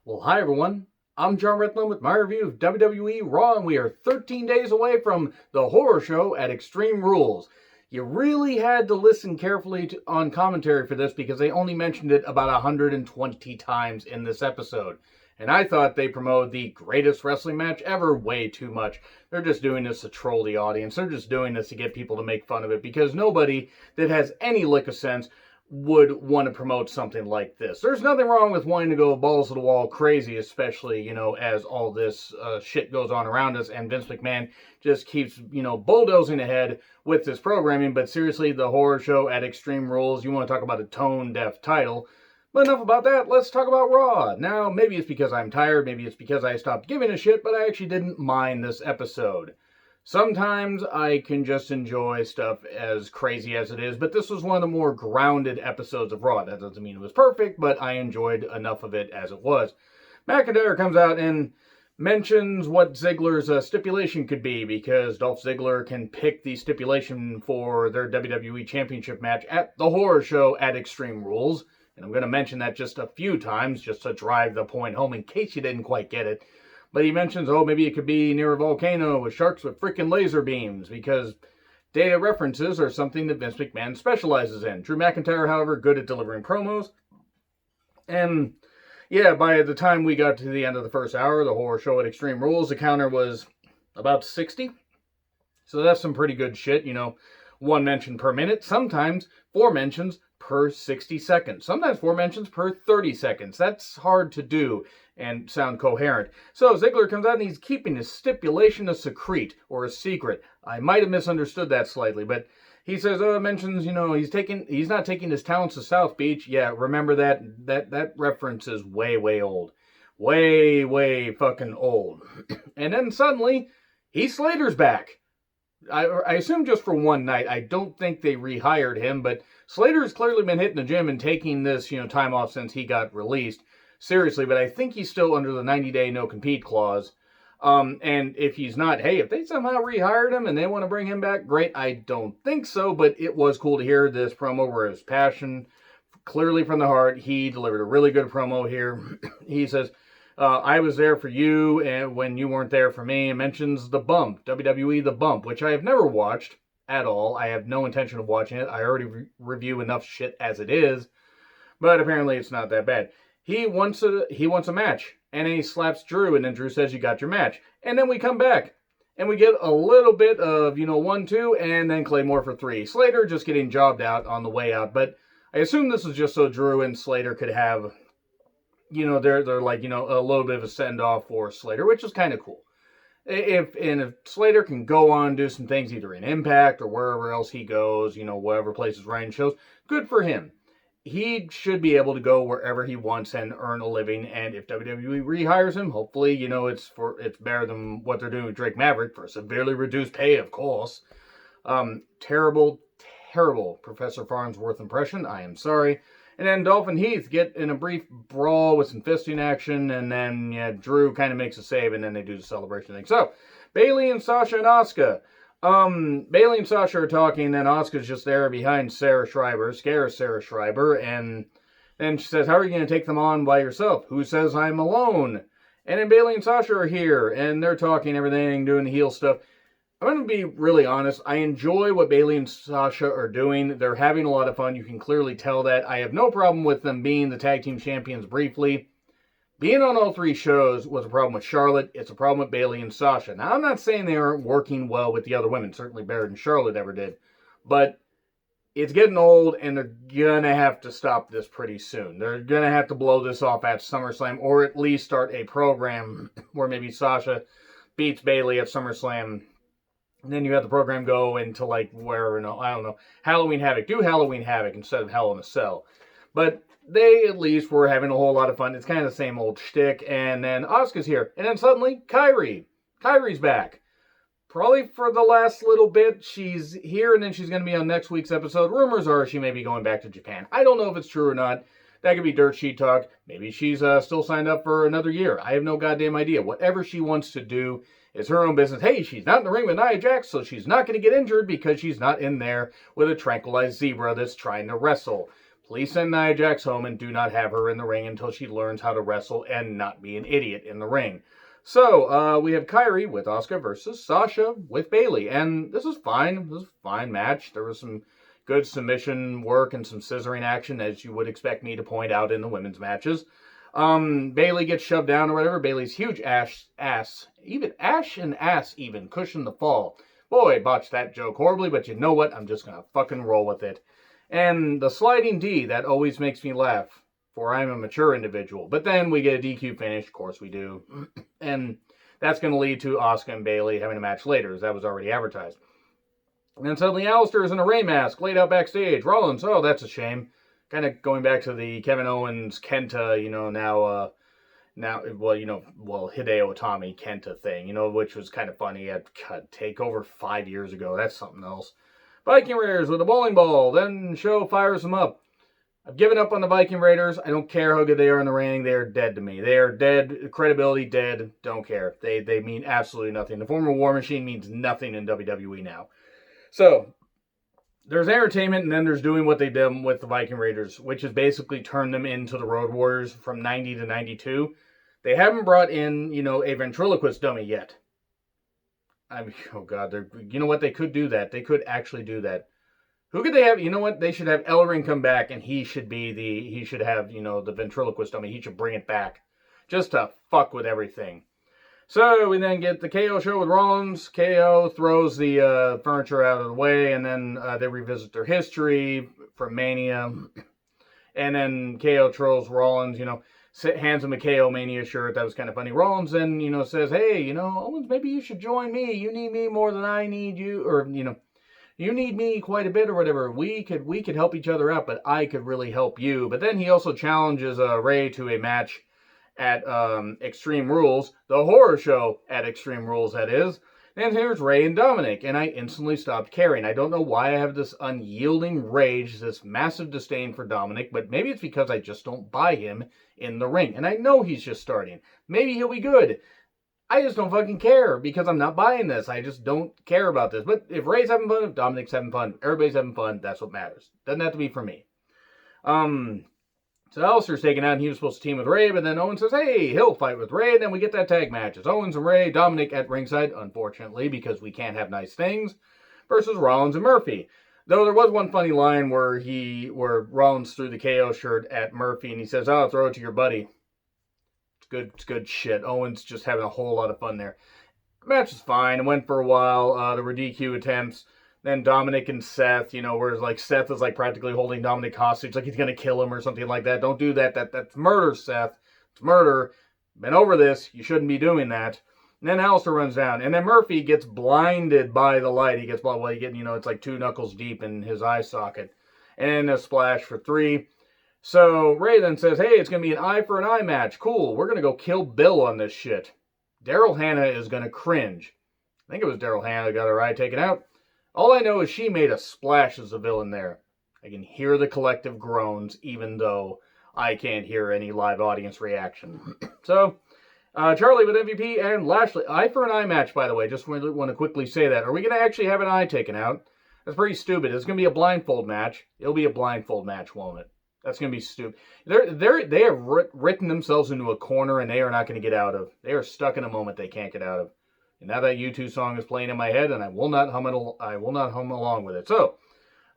Well, hi everyone. I'm John Redlin with my review of WWE Raw, and we are 13 days away from the horror show at Extreme Rules. You really had to listen carefully on commentary for this because they only mentioned it about 120 times in this episode. And I thought they promoted the greatest wrestling match ever way too much. They're just doing this to troll the audience. They're just doing this to get people to make fun of it because nobody that has any lick of sense would want to promote something like this. There's nothing wrong with wanting to go balls to the wall crazy, especially, as all this shit goes on around us and Vince McMahon just keeps, bulldozing ahead with this programming. But seriously, the horror show at Extreme Rules, you want to talk about a tone-deaf title. But enough about that, let's talk about Raw. Now, maybe it's because I'm tired, maybe it's because I stopped giving a shit, but I actually didn't mind this episode. Sometimes I can just enjoy stuff as crazy as it is, but this was one of the more grounded episodes of Raw. That doesn't mean it was perfect, but I enjoyed enough of it as it was. McIntyre comes out and mentions what Ziggler's stipulation could be, because Dolph Ziggler can pick the stipulation for their WWE Championship match at the horror show at Extreme Rules. And I'm going to mention that just a few times, just to drive the point home in case you didn't quite get it. But he mentions, maybe it could be near a volcano with sharks with freaking laser beams, because data references are something that Vince McMahon specializes in. Drew McIntyre, however, good at delivering promos. And, yeah, by the time we got to the end of the first hour, the horror show at Extreme Rules, the counter was about 60. So that's some pretty good shit, one mention per minute, sometimes 4 mentions per 60 seconds, sometimes 4 mentions per 30 seconds. That's hard to do and sound coherent. So Ziggler comes out and he's keeping his stipulation a secret, or a secret. I might have misunderstood that slightly, but he says, mentions, he's not taking his talents to South Beach. Yeah, remember that reference is way, way old. Way, way fucking old. And then suddenly, Heath Slater's back. I assume just for one night. I don't think they rehired him, but Slater's clearly been hitting the gym and taking this, time off since he got released. Seriously, but I think he's still under the 90-day no-compete clause. And if he's not, hey, if they somehow rehired him and they want to bring him back, great. I don't think so, but it was cool to hear this promo where his passion, clearly from the heart, he delivered a really good promo here. He says, I was there for you and when you weren't there for me, and mentions The Bump, WWE The Bump, which I have never watched at all. I have no intention of watching it. I already review enough shit as it is, but apparently it's not that bad. He wants a match, and then he slaps Drew, and then Drew says, you got your match. And then we come back, and we get a little bit of, 1-2, and then Claymore for 3. Slater just getting jobbed out on the way out, but I assume this is just so Drew and Slater could have, they're like, a little bit of a send-off for Slater, which is kind of cool. If Slater can go on and do some things either in Impact or wherever else he goes, whatever places Ryan shows, good for him. He should be able to go wherever he wants and earn a living. And if WWE rehires him, hopefully, it's better than what they're doing with Drake Maverick for severely reduced pay, of course. Terrible Professor Farnsworth impression. I am sorry. And then Dolph and Heath get in a brief brawl with some fisting action, and then Drew kind of makes a save, and then they do the celebration thing. So Bayley and Sasha and Asuka. Bayley and Sasha are talking, and then Asuka's just there behind Sarah Schreiber, scares Sarah Schreiber, and then she says, how are you going to take them on by yourself? Who says I'm alone? And then Bayley and Sasha are here, and they're talking everything, doing the heel stuff. I'm going to be really honest. I enjoy what Bayley and Sasha are doing. They're having a lot of fun. You can clearly tell that. I have no problem with them being the tag team champions briefly. Being on all 3 shows was a problem with Charlotte. It's a problem with Bayley and Sasha. Now, I'm not saying they aren't working well with the other women. Certainly better than Charlotte ever did. But it's getting old, and they're going to have to stop this pretty soon. They're going to have to blow this off at SummerSlam, or at least start a program where maybe Sasha beats Bayley at SummerSlam. And then you have the program go into, wherever, I don't know, Halloween Havoc. Do Halloween Havoc instead of Hell in a Cell. But they at least were having a whole lot of fun. It's kind of the same old shtick. And then Asuka's here. And then suddenly, Kyrie. Kyrie's back. Probably for the last little bit. She's here, and then she's going to be on next week's episode. Rumors are she may be going back to Japan. I don't know if it's true or not. That could be dirt sheet talk. Maybe she's still signed up for another year. I have no goddamn idea. Whatever she wants to do, it's her own business. Hey, she's not in the ring with Nia Jax, so she's not going to get injured because she's not in there with a tranquilized zebra that's trying to wrestle. Please send Nia Jax home and do not have her in the ring until she learns how to wrestle and not be an idiot in the ring. So, we have Kyrie with Asuka versus Sasha with Bayley. And this is fine. This is a fine match. There was some good submission work and some scissoring action, as you would expect me to point out in the women's matches. Bayley gets shoved down or whatever. Bayley's huge ass cushion the fall. Boy, botched that joke horribly, but you know what? I'm just gonna fucking roll with it. And the sliding D, that always makes me laugh, for I'm a mature individual. But then we get a DQ finish, of course we do. And that's going to lead to Asuka and Bayley having a match later, as that was already advertised. And then suddenly Alistair is in a Ray mask, laid out backstage. Rollins, oh, that's a shame. Kind of going back to the Kevin Owens, Kenta, Hideo Itami, Kenta thing, which was kind of funny at TakeOver 5 years ago. That's something else. Viking Raiders with a bowling ball. Then Show fires them up. I've given up on the Viking Raiders. I don't care how good they are in the ring. They are dead to me. They are dead. Credibility dead. Don't care. They mean absolutely nothing. The former War Machine means nothing in WWE now. So, there's entertainment, and then there's doing what they did with the Viking Raiders, which is basically turn them into the Road Warriors from 90 to 92. They haven't brought in, a ventriloquist dummy yet. Oh God, you know what? They could do that. They could actually do that. Who could they have? You know what? They should have Ellering come back, and he should have, the ventriloquist dummy. He should bring it back. Just to fuck with everything. So we then get the KO show with Rollins. KO throws the furniture out of the way, and then they revisit their history from Mania. And then KO trolls Rollins, hands him a KO Mania shirt. That was kind of funny. Rollins then, says, hey, Owens, maybe you should join me. You need me more than I need you. Or, you need me quite a bit or whatever. We could help each other out, but I could really help you. But then he also challenges Ray to a match at Extreme Rules, the horror show at Extreme Rules, that is. And here's Ray and Dominic, and I instantly stopped caring. I don't know why I have this unyielding rage, this massive disdain for Dominic, but maybe it's because I just don't buy him in the ring. And I know he's just starting. Maybe he'll be good. I just don't fucking care because I'm not buying this. I just don't care about this. But if Ray's having fun, if Dominic's having fun, if everybody's having fun, that's what matters. Doesn't have to be for me. So Alistair's taken out, and he was supposed to team with Ray, but then Owens says, hey, he'll fight with Ray, and then we get that tag match. It's Owens and Ray, Dominic at ringside, unfortunately, because we can't have nice things, versus Rollins and Murphy. Though there was one funny line where Rollins threw the KO shirt at Murphy, and he says, oh, throw it to your buddy. It's good shit. Owens just having a whole lot of fun there. The match is fine. It went for a while. There were DQ attempts. Then Dominic and Seth, whereas Seth is practically holding Dominic hostage, like he's going to kill him or something like that. Don't do that. That's murder, Seth. It's murder. Been over this. You shouldn't be doing that. And then Alistair runs down. And then Murphy gets blinded by the light. He gets blinded. It's like 2 knuckles deep in his eye socket. And a splash for 3. So Ray then says, hey, it's going to be an eye for an eye match. Cool. We're going to go kill Bill on this shit. Daryl Hannah is going to cringe. I think it was Daryl Hannah that got her eye taken out. All I know is she made a splash as a villain there. I can hear the collective groans, even though I can't hear any live audience reaction. So, Charlie with MVP and Lashley. Eye for an eye match, by the way. Just want to quickly say that. Are we going to actually have an eye taken out? That's pretty stupid. It's going to be a blindfold match. It'll be a blindfold match, won't it? That's going to be stupid. They have written themselves into a corner, and they are not going to get out of. They are stuck in a moment they can't get out of. And now that U2 song is playing in my head, and I will not hum along with it. So,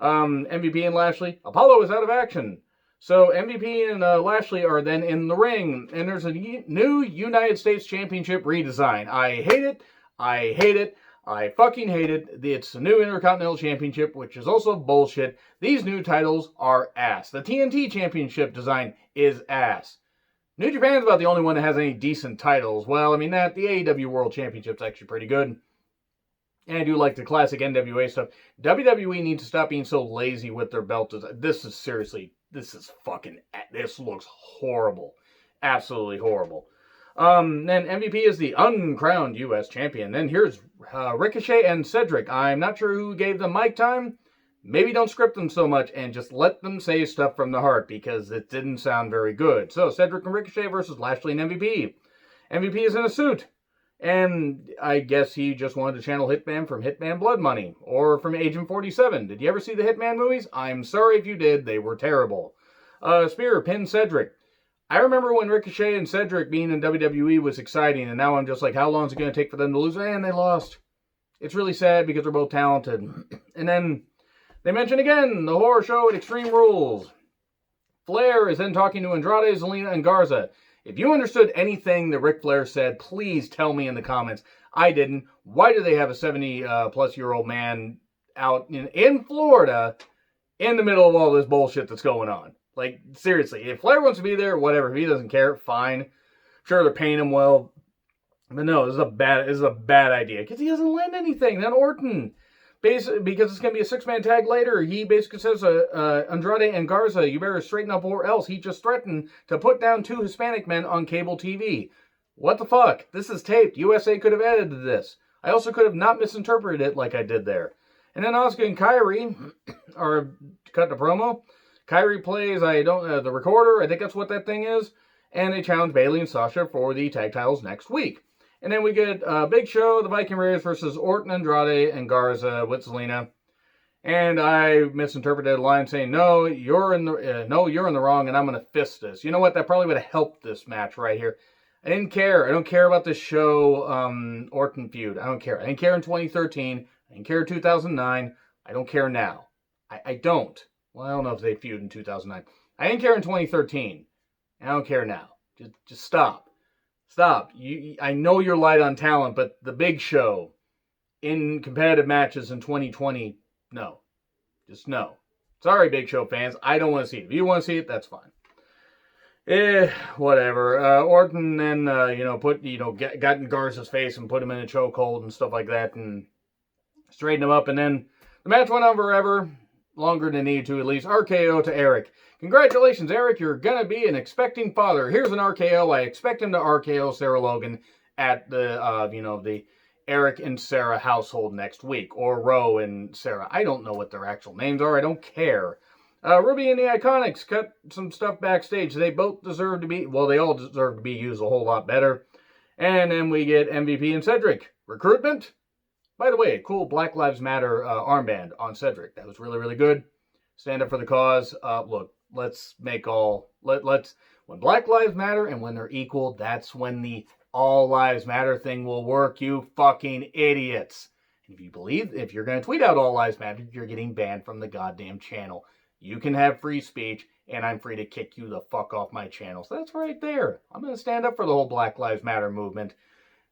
MVP and Lashley. Apollo is out of action. So MVP and Lashley are then in the ring, and there's a new United States Championship redesign. I hate it. I hate it. I fucking hate it. It's the new Intercontinental Championship, which is also bullshit. These new titles are ass. The TNT Championship design is ass. New Japan's about the only one that has any decent titles. Well, the AEW World Championship's actually pretty good. And I do like the classic NWA stuff. WWE needs to stop being so lazy with their belt design. This looks horrible. Absolutely horrible. Then MVP is the uncrowned U.S. champion. Then here's Ricochet and Cedric. I'm not sure who gave them mic time. Maybe don't script them so much and just let them say stuff from the heart because it didn't sound very good. So, Cedric and Ricochet versus Lashley and MVP. MVP is in a suit. And I guess he just wanted to channel Hitman from Hitman Blood Money. Or from Agent 47. Did you ever see the Hitman movies? I'm sorry if you did. They were terrible. Spear pinned Cedric. I remember when Ricochet and Cedric being in WWE was exciting, and now I'm just like, how long is it going to take for them to lose? And they lost. It's really sad because they're both talented. And then they mention again the horror show at Extreme Rules. Flair is then talking to Andrade, Zelina, and Garza. If you understood anything that Ric Flair said, please tell me in the comments. I didn't. Why do they have a 70-plus-year-old man out in Florida in the middle of all this bullshit that's going on? Like, seriously, if Flair wants to be there, whatever. If he doesn't care, fine. I'm sure they're paying him well. But no, this is a bad idea. Because he doesn't lend anything. Then Orton, basically, because it's going to be a six-man tag later, he basically says, Andrade and Garza, you better straighten up or else. He just threatened to put down 2 Hispanic men on cable TV. What the fuck? This is taped. USA could have edited this. I also could have not misinterpreted it like I did there. And then Asuka and Kyrie are cutting a promo. Kyrie plays, the recorder, I think that's what that thing is. And they challenge Bayley and Sasha for the tag titles next week. And then we get Big Show, the Viking Raiders versus Orton, Andrade, and Garza with Zelina. And I misinterpreted a line saying, no, you're in the wrong, and I'm going to fist this. You know what? That probably would have helped this match right here. I didn't care. I don't care about this show, Orton feud. I don't care. I didn't care in 2013. I didn't care in 2009. I don't care now. I don't. Well, I don't know if they feud in 2009. I didn't care in 2013. I don't care now. Just stop. Stop. I know you're light on talent, but the Big Show in competitive matches in 2020, no. Just no. Sorry, Big Show fans. I don't want to see it. If you want to see it, that's fine. Whatever. Orton then, got in Garza's face and put him in a chokehold and stuff like that and straightened him up. And then the match went on forever. Longer than needed to, at least. RKO to Eric. Congratulations, Eric. You're going to be an expecting father. Here's an RKO. I expect him to RKO Sarah Logan at the Eric and Sarah household next week. Or Ro and Sarah. I don't know what their actual names are. I don't care. Ruby and the Iconics cut some stuff backstage. They both deserve to be, well, they all deserve to be used a whole lot better. And then we get MVP and Cedric. Recruitment? By the way, cool Black Lives Matter armband on Cedric. That was really, really good. Stand up for the cause. Look, let's when Black Lives Matter and when they're equal, that's when the All Lives Matter thing will work, you fucking idiots. If you're going to tweet out All Lives Matter, you're getting banned from the goddamn channel. You can have free speech, and I'm free to kick you the fuck off my channel. So that's right there. I'm going to stand up for the whole Black Lives Matter movement.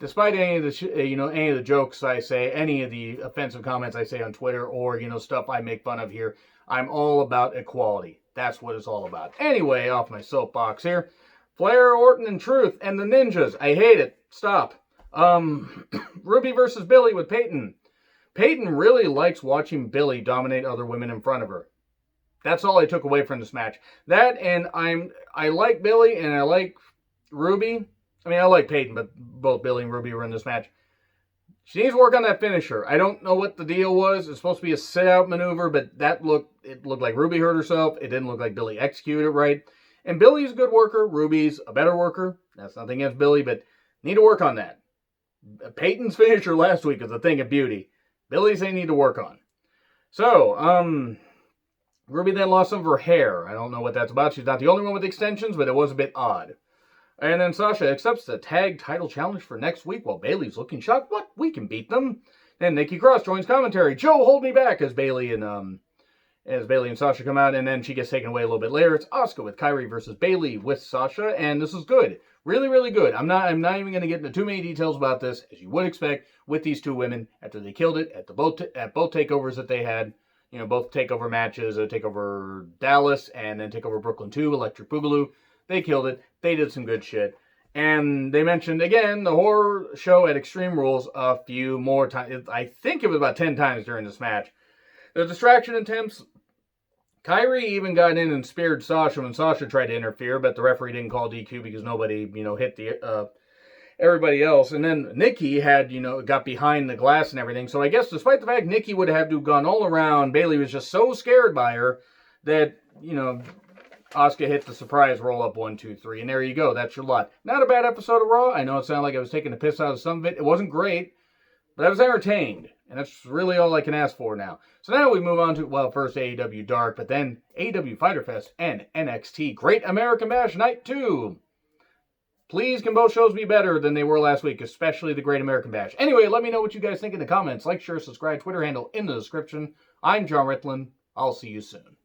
Despite any of the jokes I say, any of the offensive comments I say on Twitter, or, stuff I make fun of here, I'm all about equality. That's what it's all about. Anyway, off my soapbox here. Flair, Orton, and Truth, and the Ninjas. I hate it. Stop. Ruby versus Billy with Peyton. Peyton really likes watching Billy dominate other women in front of her. That's all I took away from this match. That, and I like Billy, and I like Ruby. I mean, I like Peyton, but both Billy and Ruby were in this match. She needs to work on that finisher. I don't know what the deal was. It's supposed to be a sit-out maneuver, but it looked like Ruby hurt herself. It didn't look like Billy executed it right. And Billy's a good worker. Ruby's a better worker. That's nothing against Billy, but need to work on that. Peyton's finisher last week is a thing of beauty. Billy's they need to work on. So, Ruby then lost some of her hair. I don't know what that's about. She's not the only one with extensions, but it was a bit odd. And then Sasha accepts the tag title challenge for next week while Bayley's looking shocked. What? We can beat them. And Nikki Cross joins commentary. Joe, hold me back as Bayley and Sasha come out. And then she gets taken away a little bit later. It's Asuka with Kyrie versus Bayley with Sasha. And this is good. Really, really good. I'm not even going to get into too many details about this, as you would expect with these two women after they killed it at both takeovers that they had. Both takeover matches, takeover Dallas and then takeover Brooklyn 2, Electric Boogaloo. They killed it. They did some good shit. And they mentioned, again, the horror show at Extreme Rules a few more times. I think it was about 10 times during this match. The distraction attempts. Kyrie even got in and speared Sasha when Sasha tried to interfere, but the referee didn't call DQ because nobody, hit everybody else. And then Nikki had, got behind the glass and everything. So I guess despite the fact Nikki would have to have gone all around, Bayley was just so scared by her that, Asuka hit the surprise roll-up 1, 2, 3, and there you go. That's your lot. Not a bad episode of Raw. I know it sounded like I was taking the piss out of some of it. It wasn't great, but I was entertained. And that's really all I can ask for now. So now we move on to, well, first AEW Dark, but then AEW Fyter Fest and NXT Great American Bash Night 2. Please, can both shows be better than they were last week, especially the Great American Bash. Anyway, let me know what you guys think in the comments. Like, share, subscribe, Twitter handle in the description. I'm John Ritlin. I'll see you soon.